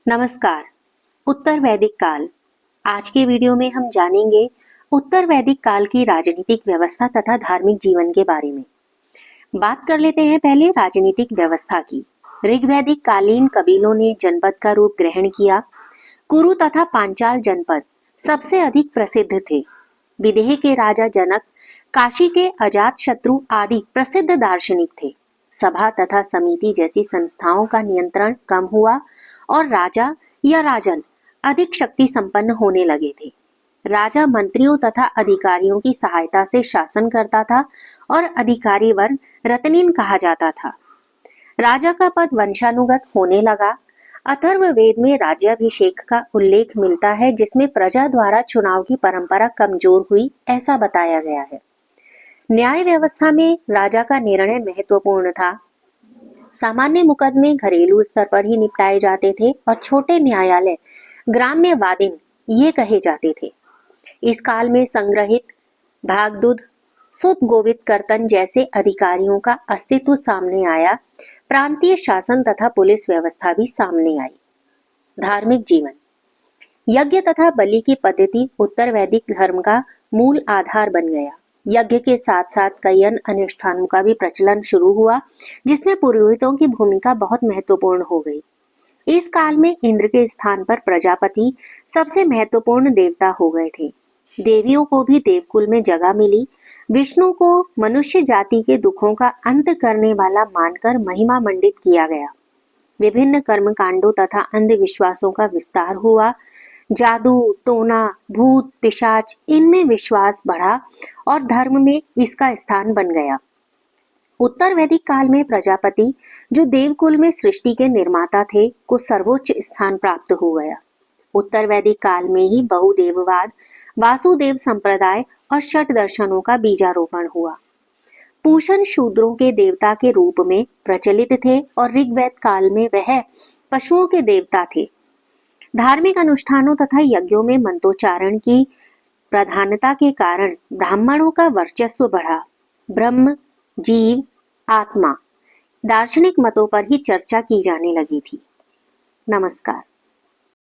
नमस्कार। उत्तर वैदिक काल। आज के वीडियो में हम जानेंगे उत्तर वैदिक काल की राजनीतिक व्यवस्था तथा धार्मिक जीवन के बारे में। बात कर लेते हैं पहले राजनीतिक व्यवस्था की। ऋग्वैदिक कालीन कबीलों ने जनपद का रूप ग्रहण किया। कुरु तथा पांचाल जनपद सबसे अधिक प्रसिद्ध थे। विदेह के राजा जनक, काशी के अजातशत्रु आदि प्रसिद्ध दार्शनिक थे। सभा तथा समिति जैसी संस्थाओं का नियंत्रण कम हुआ और राजा या राजन अधिक शक्ति संपन्न होने लगे थे। राजा मंत्रियों तथा अधिकारियों की सहायता से शासन करता था और अधिकारी वर्ग रत्निन कहा जाता था। राजा का पद वंशानुगत होने लगा। अथर्ववेद में राज्याभिषेक का उल्लेख मिलता है, जिसमें प्रजा द्वारा चुनाव की परंपरा कमजोर हुई ऐसा बताया गया है। न्याय व्यवस्था में राजा का निर्णय महत्वपूर्ण था। सामान्य मुकदमे घरेलू स्तर पर ही निपटाए जाते थे और छोटे न्यायालय ग्राम्य वादिन ये कहे जाते थे। इस काल में संग्रहित भागदूत, सुत गोवित कर्तन जैसे अधिकारियों का अस्तित्व सामने आया। प्रांतीय शासन तथा पुलिस व्यवस्था भी सामने आई। धार्मिक जीवन। यज्ञ तथा बलि की पद्धति उत्तर वैदिक धर्म का मूल आधार बन गया। यज्ञ के साथ साथ कई अन्य अनुष्ठानों का भी प्रचलन शुरू हुआ, जिसमें पुरोहितों की भूमिका बहुत महत्वपूर्ण हो गई। इस काल में इंद्र के स्थान पर प्रजापति सबसे महत्वपूर्ण देवता हो गए थे। देवियों को भी देवकुल में जगह मिली। विष्णु को मनुष्य जाति के दुखों का अंत करने वाला मानकर महिमा मंडित किया गया। विभिन्न कर्मकांडों तथा अंधविश्वासों का विस्तार हुआ। जादू, टोना, भूत, पिशाच इनमें विश्वास बढ़ा और धर्म में इसका स्थान बन गया। उत्तर वैदिक काल में प्रजापति, जो देवकुल में सृष्टि के निर्माता थे, को सर्वोच्च स्थान प्राप्त हो गया। उत्तर वैदिक काल में ही बहुदेववाद, वासुदेव संप्रदाय और षट दर्शनों का बीजारोपण हुआ। पूषण शूद्रों के देवता के रूप में प्रचलित थे और ऋग्वैद काल में वह पशुओं के देवता थे। धार्मिक अनुष्ठानों तथा यज्ञों में मंत्रोच्चारण की प्रधानता के कारण ब्राह्मणों का वर्चस्व बढ़ा। ब्रह्म, जीव, आत्मा दार्शनिक मतों पर ही चर्चा की जाने लगी थी। नमस्कार।